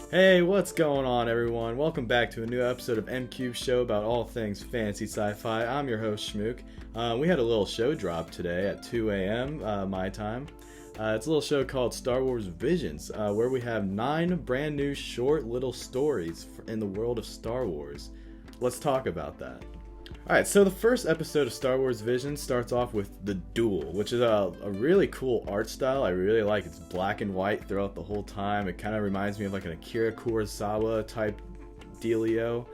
Hey, what's going on, everyone? Welcome back to a new episode of Mcubed Show about all things fantasy sci-fi. I'm your host, Schmook. We had a little show drop today at 2 a.m. My time. It's a little show called Star Wars Visions, where we have 9 brand new short little stories in the world of Star Wars. Let's talk about that. Alright, so the first episode of Star Wars Visions starts off with The Duel, which is a really cool art style. I really like it. It's black and white throughout the whole time. It kind of reminds me of like an Akira Kurosawa type dealio.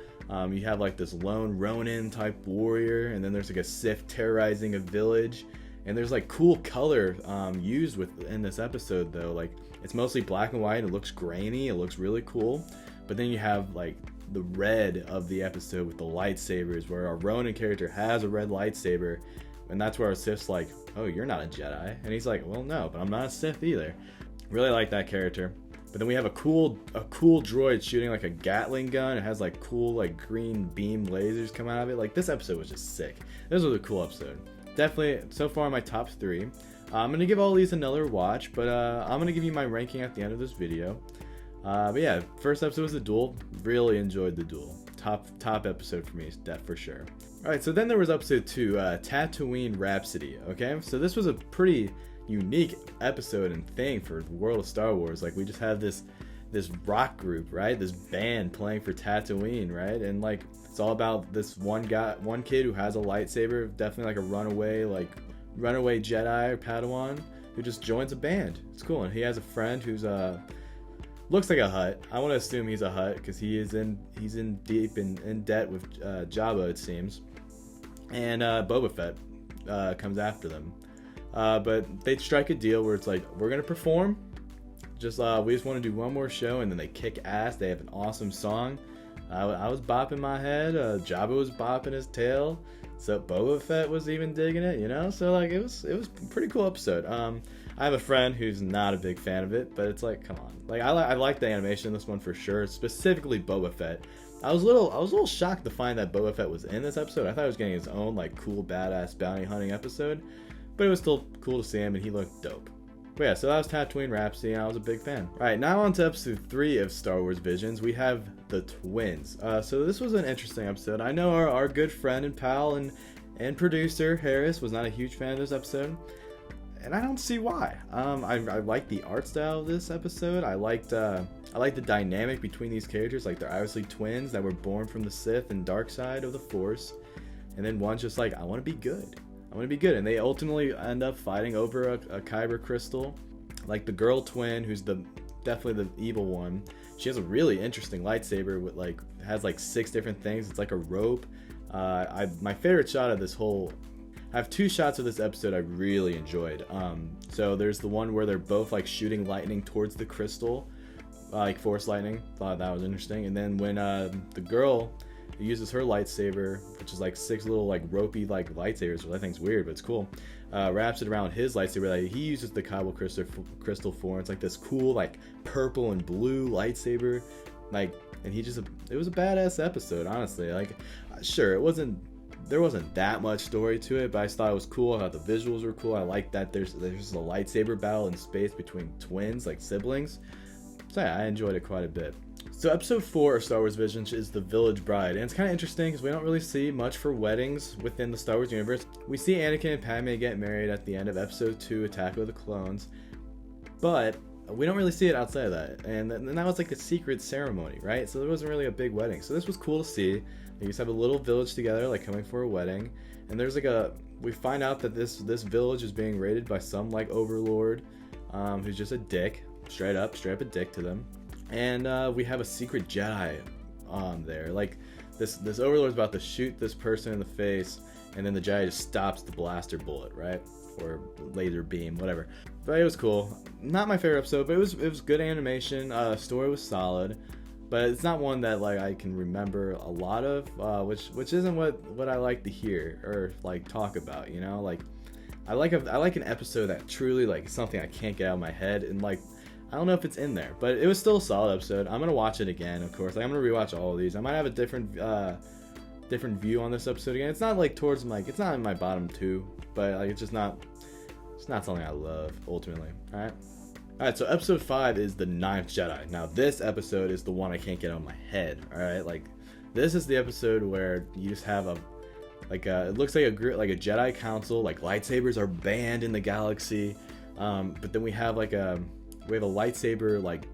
You have like this lone Ronin type warrior, and then there's like a Sith terrorizing a village. And there's like cool color used in this episode though. Like it's mostly black and white. It looks grainy. It looks really cool. But then you have like the red of the episode with the lightsabers, where our Ronin character has a red lightsaber, and that's where our Sith's like, oh, you're not a Jedi, and he's like, well, no, but I'm not a Sith either. Really like that character. But then we have a cool droid shooting like a Gatling gun. It has like cool like green beam lasers come out of it. Like this episode was just sick. This was a cool episode. Definitely so far my top 3. I'm gonna give all these another watch, but I'm gonna give you my ranking at the end of this video. But yeah, first episode was The Duel. Really enjoyed The Duel. Top episode for me, that for sure. Alright, so then there was episode 2, Tatooine Rhapsody, okay? So this was a pretty unique episode and thing for the world of Star Wars. Like, we just have this rock group, right? This band playing for Tatooine, right? And like, it's all about this one kid who has a lightsaber, definitely like a runaway Jedi or Padawan, who just joins a band. It's cool. And he has a friend who's looks like a Hutt. I want to assume he's a Hutt because he's in deep in debt with Jabba, it seems. And Boba Fett comes after them. But they strike a deal where it's like, we're gonna perform. We just want to do one more show, and then they kick ass. They have an awesome song. I was bopping my head. Jabba was bopping his tail. So Boba Fett was even digging it, you know. So like it was a pretty cool episode. I have a friend who's not a big fan of it, but it's like, come on. Like I like the animation in this one for sure, specifically Boba Fett. I was a little shocked to find that Boba Fett was in this episode. I thought he was getting his own like cool badass bounty hunting episode, but it was still cool to see him, and he looked dope. But yeah, so that was Tatooine Rhapsody, and I was a big fan. Alright, now on to episode 3 of Star Wars Visions. We have the twins. So this was an interesting episode. I know our good friend and pal and producer Harris was not a huge fan of this episode, and I don't see why. I like the art style of this episode. I like the dynamic between these characters. Like, they're obviously twins that were born from the Sith and dark side of the Force, and then one's just like, I want to be good. And they ultimately end up fighting over a kyber crystal. Like the girl twin, who's definitely the evil one, she has a really interesting lightsaber with has 6 different things. It's like a rope. My favorite shot of this whole, I have 2 shots of this episode I really enjoyed. So there's the one where they're both like shooting lightning towards the crystal, like force lightning. Thought that was interesting. And then when the girl uses her lightsaber, which is like 6 little like ropey like lightsabers, which I think is weird, but it's cool. Wraps it around his lightsaber that he uses the kyber crystal for. It's like this cool like purple and blue lightsaber, like, and it was a badass episode, honestly. Like, sure, there wasn't that much story to it, but I thought it was cool. I thought the visuals were cool. I like that there's a lightsaber battle in space between twins, like siblings. So yeah, I enjoyed it quite a bit. So episode 4 of Star Wars Visions is The Village Bride, and it's kind of interesting because we don't really see much for weddings within the Star Wars universe. We see Anakin and Padme get married at the end of episode 2, Attack of the Clones, but we don't really see it outside of that, and that was like a secret ceremony, right? So there wasn't really a big wedding. So this was cool to see. They just have a little village together, like coming for a wedding, and there's like we find out that this village is being raided by some like overlord, who's just a dick, straight up a dick to them. And we have a secret Jedi there. Like, this overlord's about to shoot this person in the face, and then the Jedi just stops the blaster bullet, right? Or laser beam, whatever. But it was cool. Not my favorite episode, but it was good animation. Story was solid, but it's not one that like I can remember a lot of, which isn't what I like to hear or like talk about, you know? Like, I like an episode that truly like something I can't get out of my head, and like, I don't know if it's in there, but it was still a solid episode. I'm gonna watch it again, of course. Like, I'm gonna rewatch all of these. I might have a different view on this episode again. It's not like towards it's not in my bottom 2, but like it's not something I love ultimately. All right. Alright, so episode 5 is the Ninth Jedi. Now this episode is the one I can't get out of my head. Alright, like this is the episode where you just have it looks like a group, like a Jedi council, like lightsabers are banned in the galaxy. But then we have a lightsaber like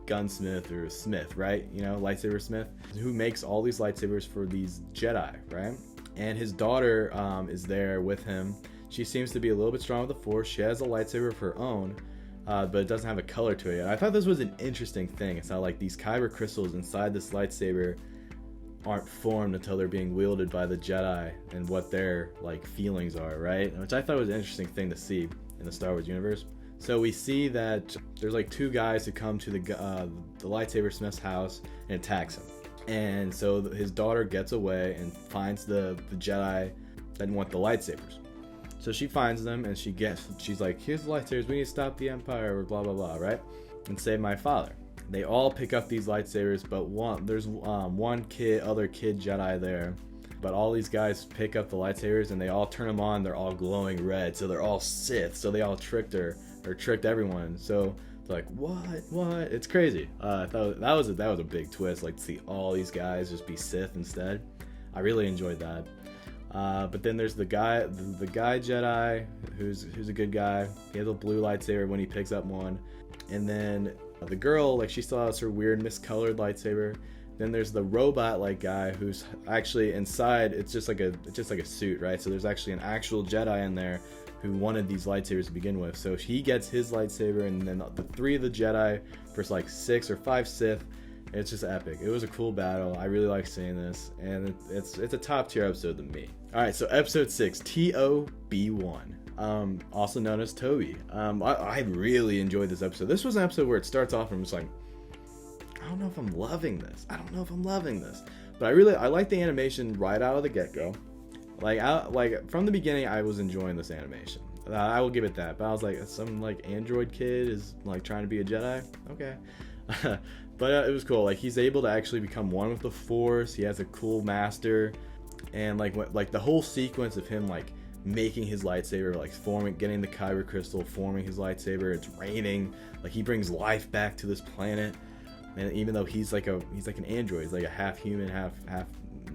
gunsmith or smith, right? You know, lightsaber smith, who makes all these lightsabers for these Jedi, right? And his daughter is there with him. She seems to be a little bit strong with the Force. She has a lightsaber of her own, but it doesn't have a color to it. I thought this was an interesting thing. It's how like these kyber crystals inside this lightsaber aren't formed until they're being wielded by the Jedi and what their like feelings are, right? Which I thought was an interesting thing to see in the Star Wars universe. So we see that there's like two guys who come to the lightsaber smith's house and attacks him. And so his daughter gets away and finds the Jedi that want the lightsabers. So she finds them and she's like, here's the lightsabers, we need to stop the Empire, or blah blah blah, right? And save my father. They all pick up these lightsabers, but there's one other kid Jedi there. But all these guys pick up the lightsabers and they all turn them on. They're all glowing red, so they're all Sith. So they all tricked everyone. So they're like, what? It's crazy. I thought that was a big twist. Like to see all these guys just be Sith instead. I really enjoyed that. But then there's the guy Jedi who's a good guy. He has a blue lightsaber when he picks up one, and then the girl, like, she still has her weird miscolored lightsaber. Then there's the robot like guy who's actually inside. It's just like a suit, right? So there's actually an actual Jedi in there who wanted these lightsabers to begin with. So he gets his lightsaber, and then the three of the Jedi versus like 6 or 5 Sith. It's just epic. It was a cool battle. I really like seeing this, and it's a top tier episode to me. All right, so episode 6, TOB1, also known as Toby. I really enjoyed this episode. This was an episode where it starts off and I'm just like, I don't know if I'm loving this. But I like the animation right out of the get-go. Like from the beginning, I was enjoying this animation. I will give it that. But I was like, some like android kid is like trying to be a Jedi. Okay. But it was cool. Like he's able to actually become one with the Force. He has a cool master, and like the whole sequence of him like making his lightsaber, like getting the kyber crystal, forming his lightsaber. It's raining. Like he brings life back to this planet. And even though he's like an android, he's like a half human, half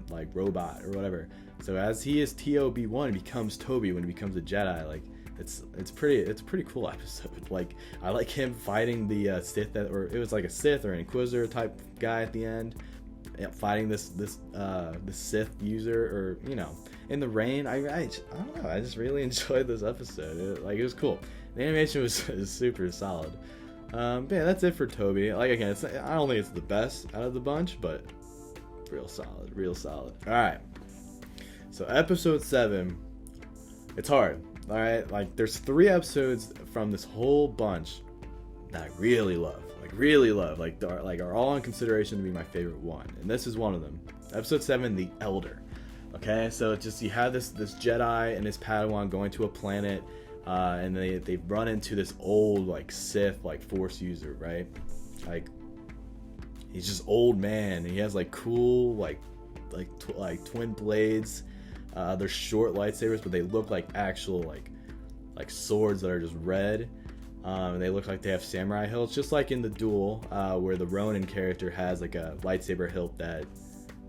like robot or whatever. So as he is TOB1, he becomes Toby when he becomes a Jedi. Like it's a pretty cool episode. Like I like him fighting the Sith or it was like a Sith or an Inquisitor type guy at the end, fighting this Sith user, or you know, in the rain. I don't know. I just really enjoyed this episode. It was cool. The animation was super solid. But yeah, that's it for Toby. Like again, I don't think it's the best out of the bunch, but real solid. All right. So episode 7, it's hard. All right, like there's 3 episodes from this whole bunch that I really love, like are all in consideration to be my favorite one, and this is one of them. Episode 7, The Elder. Okay, so it's just you have this Jedi and his Padawan going to a planet, and they run into this old like Sith like Force user, right? Like he's just old man, and he has like cool like twin blades. They're short lightsabers, but they look like actual like swords that are just red. They look like they have samurai hilts, just like in the duel where the Ronin character has like a lightsaber hilt that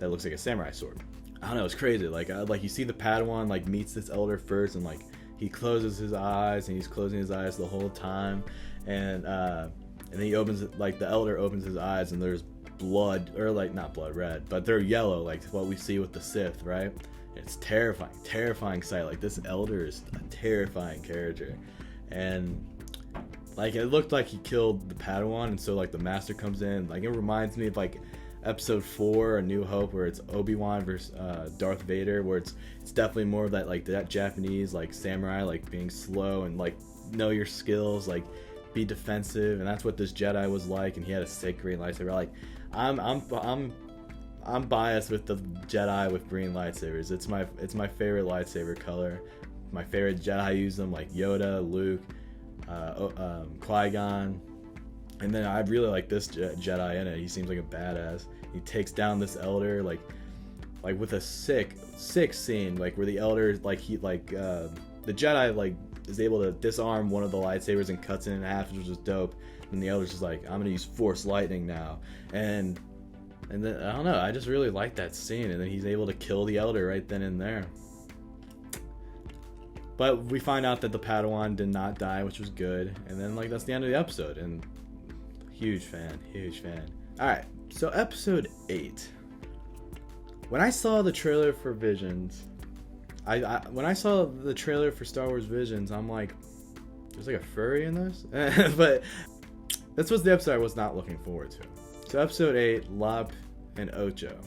looks like a samurai sword. I don't know, it's crazy. Like you see the Padawan like meets this elder first, and like he closes his eyes, and he's closing his eyes the whole time, and then he opens it, like the elder opens his eyes, and there's blood, or like not blood red, but they're yellow, like what we see with the Sith, right? It's terrifying sight. Like this elder is a terrifying character, and like it looked like he killed the Padawan, and so like the master comes in. Like it reminds me of like episode 4, A New Hope, where it's Obi-Wan versus Darth Vader, where it's definitely more of that like that Japanese like samurai, like being slow and like know your skills, like be defensive, and that's what this Jedi was like. And he had a sick green lightsaber. Like I'm biased with the Jedi with green lightsabers. It's my favorite lightsaber color. My favorite Jedi use them, like Yoda, Luke, Qui-Gon. And then I really like this Jedi in it. He seems like a badass. He takes down this elder like with a sick scene, like where the elder the Jedi like is able to disarm one of the lightsabers and cuts it in half, which was just dope. And the Elder's just like, I'm gonna use Force Lightning now, and then I don't know, I just really like that scene. And then he's able to kill the Elder right then and there. But we find out that the Padawan did not die, which was good. And then like that's the end of the episode. And huge fan. All right, so episode 8. When I saw the trailer for Visions, when I saw the trailer for Star Wars Visions, I'm like, there's like a furry in this? But this was the episode I was not looking forward to. So episode 8, Lop and Ocho.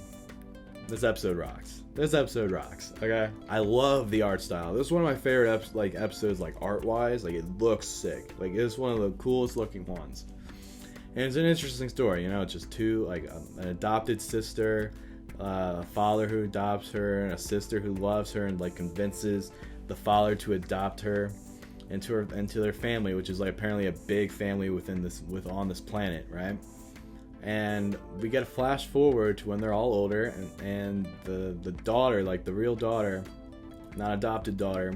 This episode rocks. Okay? I love the art style. This is one of my favorite episodes, like art-wise. Like, it looks sick. Like, it's one of the coolest looking ones. And it's an interesting story, you know. It's just two, like, an adopted sister, a father who adopts her, and a sister who loves her and like convinces the father to adopt her into their family, which is like apparently a big family on this planet, right? And we get a flash forward to when they're all older, and the daughter, like the real daughter, not adopted daughter,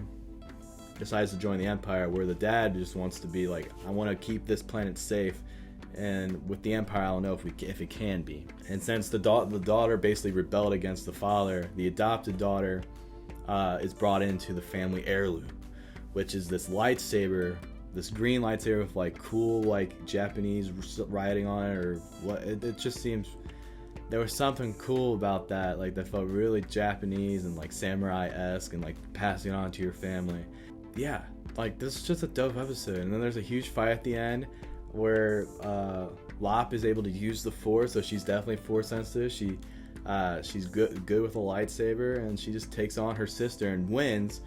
decides to join the Empire, where the dad just wants to be like, I want to keep this planet safe, and with the Empire, I don't know if it can be. And since the daughter basically rebelled against the father, the adopted daughter is brought into the family heirloom, which is this lightsaber, this green lightsaber with like cool like Japanese writing on it, or what. It just seems there was something cool about that, like that felt really Japanese and like samurai-esque, and like passing it on to your family. Yeah, like this is just a dope episode. And then there's a huge fight at the end where Lop is able to use the Force, so she's definitely Force sensitive. She's good with a lightsaber, and she just takes on her sister and wins.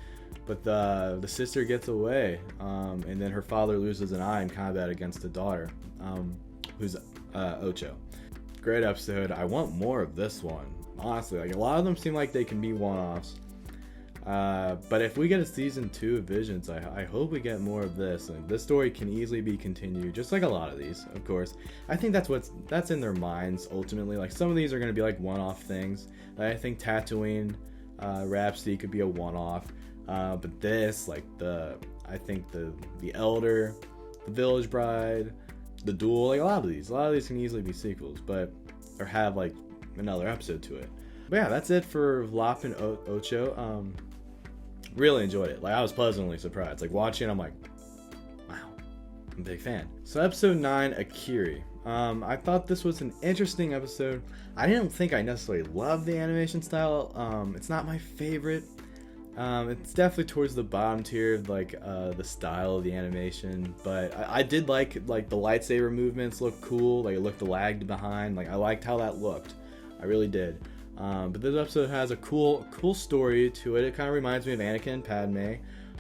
But the sister gets away, and then her father loses an eye in combat against the daughter, who's Ocho. Great episode. I want more of this one, honestly. Like, a lot of them seem like they can be one-offs. But if we get a season 2 of Visions, I hope we get more of this. And this story can easily be continued, just like a lot of these, of course. I think that's in their minds ultimately. Like, some of these are going to be like one-off things. I think Tatooine Rhapsody could be a one-off. But this, like I think the Elder, the Village Bride, the Duel, like a lot of these can easily be sequels, or have like another episode to it. But yeah, that's it for Lop and Ocho. Really enjoyed it. Like, I was pleasantly surprised. Like, watching, I'm like, wow, I'm a big fan. So episode 9, Akiri. I thought this was an interesting episode. I didn't think I necessarily loved the animation style. It's not my favorite. It's definitely towards the bottom tier of like the style of the animation, but I did like the lightsaber movements looked cool. Like, it looked lagged behind. Like, I liked how that looked. I really did. But this episode has a cool story to it. It kind of reminds me of Anakin and Padme,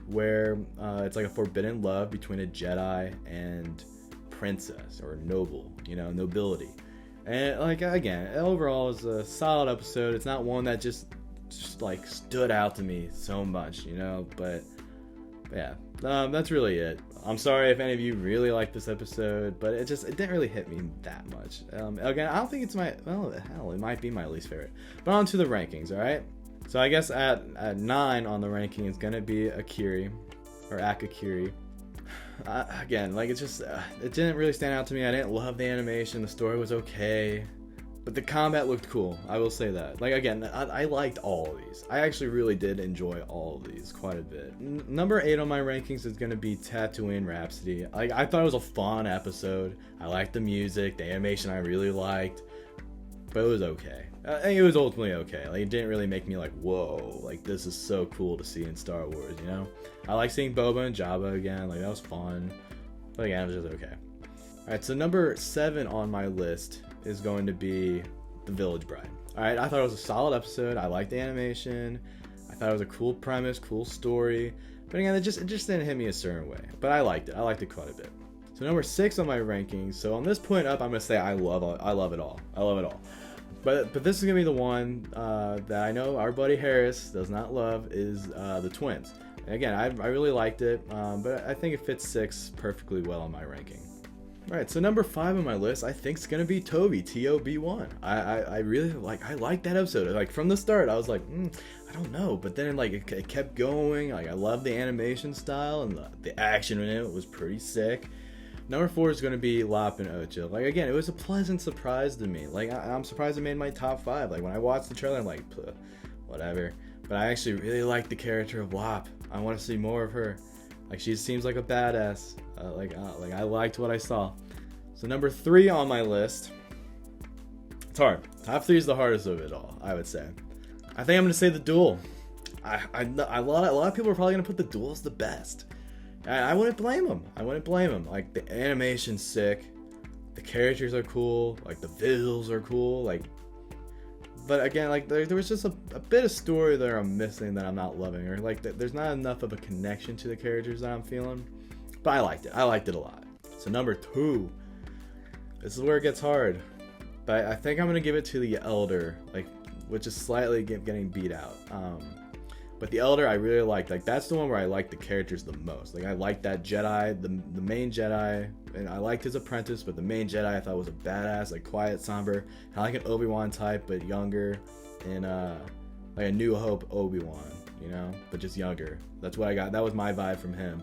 where it's like a forbidden love between a Jedi and princess, or noble, nobility. And like, again, overall it's a solid episode. It's not one that just like stood out to me so much, but yeah, that's really it. I'm sorry if any of you really like this episode, but it didn't really hit me that much. Again, I don't think it's it might be my least favorite. But on to the rankings, alright? So I guess at 9 on the ranking is gonna be Akiri, or Akakiri. Again, like, it didn't really stand out to me. I didn't love the animation, the story was okay, but the combat looked cool, I will say that. Like, again, I liked all of these. I actually really did enjoy all of these quite a bit. Number 8 on my rankings is going to be Tatooine Rhapsody. Like, I thought it was a fun episode. I liked the music, the animation I really liked, but it was okay. It was ultimately okay. Like, it didn't really make me like, whoa, like, this is so cool to see in Star Wars, I like seeing Boba and Jabba again, like, that was fun. But again, it was just okay. Alright, so number 7 on my list is going to be The Village Bride. Alright, I thought it was a solid episode. I liked the animation. I thought it was a cool premise, cool story. But again, it just didn't hit me a certain way. But I liked it. I liked it quite a bit. So number 6 on my rankings. So on this point up, I'm going to say I love it all. I love it all. But this is going to be the one that I know our buddy Harris does not love, is the Twins. And again, I really liked it, but I think it fits 6 perfectly well in my ranking. Alright, so number 5 on my list, I think, is gonna be Toby, Tob1. I really like that episode. Like, from the start, I was like, I don't know, but then it kept going. Like, I love the animation style, and the action in it was pretty sick. Number 4 is gonna be Lop and Ocho. Like, again, it was a pleasant surprise to me. Like, I'm surprised it made my top 5. Like, when I watched the trailer, I'm like, whatever. But I actually really like the character of Lop. I want to see more of her. Like, she seems like a badass. I liked what I saw. So number 3 on my list. It's hard. Top 3 is the hardest of it all, I would say. I think I'm gonna say The Duel. A lot of people are probably gonna put The Duel as the best. I wouldn't blame them. Like, the animation's sick. The characters are cool. Like, the visuals are cool. Like, but again, like, there was just a bit of story there I'm missing that I'm not loving, or like there's not enough of a connection to the characters that I'm feeling. But I liked it. I liked it a lot. So number 2, this is where it gets hard, but I think I'm gonna give it to The Elder, like, which is slightly getting beat out. But The Elder I really liked. Like, that's the one where I liked the characters the most. Like, I liked that Jedi, the main Jedi, and I liked his apprentice, but the main Jedi I thought was a badass, like, quiet, somber, kind of like an Obi-Wan type, but younger, and like a New Hope Obi-Wan, you know, but just younger. That's what I got. That was my vibe from him.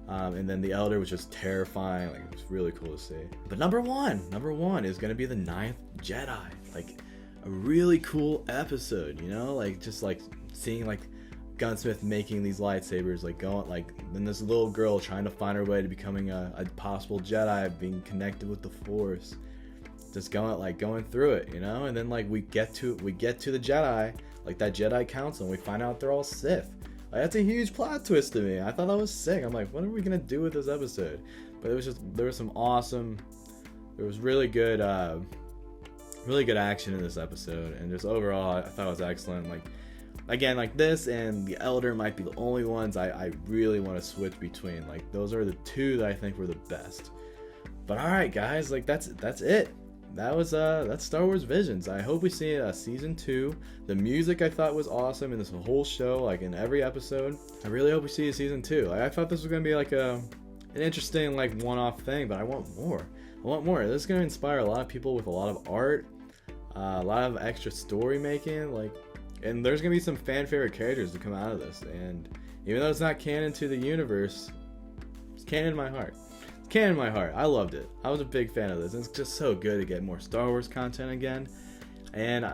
And then The Elder was just terrifying. Like, it was really cool to see. But number one is gonna be the 9th Jedi. Like, a really cool episode, you know, like, just like seeing like Gunsmith making these lightsabers, like going, like, then this little girl trying to find her way to becoming a possible Jedi, being connected with the Force, just going through it, you know. And then like we get to the Jedi, like that Jedi Council, and we find out they're all Sith. Like, that's a huge plot twist to me. I thought that was sick. I'm like, what are we gonna do with this episode? But it was just, there was really good action in this episode, and just overall I thought it was excellent. Like, again, like, this and The Elder might be the only ones I really want to switch between. Like, those are the 2 that I think were the best. But alright guys, like, that's it. That's Star Wars Visions. I hope we see a season 2. The music I thought was awesome in this whole show, like in every episode. I really hope we see a season 2. Like, I thought this was gonna be like an interesting, like, one-off thing, but I want more. This is gonna inspire a lot of people with a lot of art, a lot of extra story making, like, and there's gonna be some fan favorite characters to come out of this. And even though it's not canon to the universe, it's canon in my heart. I loved it. I was a big fan of this. It's just so good to get more Star Wars content again. And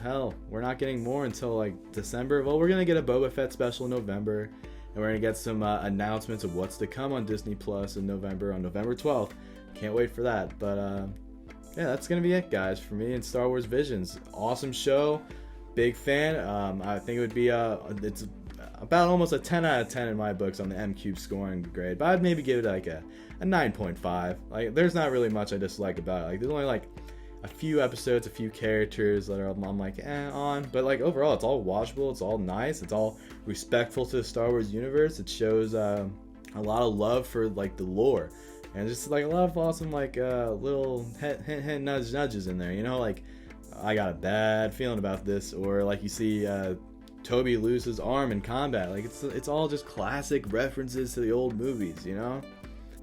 hell, we're not getting more until like December. Well, we're gonna get a Boba Fett special in November, and we're gonna get some announcements of what's to come on Disney Plus in November, on November 12th. Can't wait for that. But yeah, that's gonna be it, guys, for me and Star Wars Visions. Awesome show. Big fan. I think it would be it's about almost a 10 out of 10 in my books on the Mcubed scoring grade, but I'd maybe give it like a 9.5. Like, there's not really much I dislike about it. Like, there's only like a few episodes, a few characters that I'm like on, but like overall it's all watchable, it's all nice, it's all respectful to the Star Wars universe. It shows a lot of love for like the lore, and just like a lot of awesome like little hint nudges in there, you know, like, I got a bad feeling about this, or like you see Toby lose his arm in combat. Like, it's all just classic references to the old movies, you know.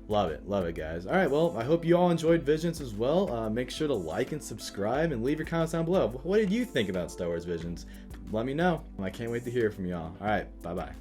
Love it, guys. All right, well, I hope you all enjoyed Visions as well. Make sure to like and subscribe, and leave your comments down below. What did you think about Star Wars Visions? Let me know. I can't wait to hear from y'all. All right, bye bye.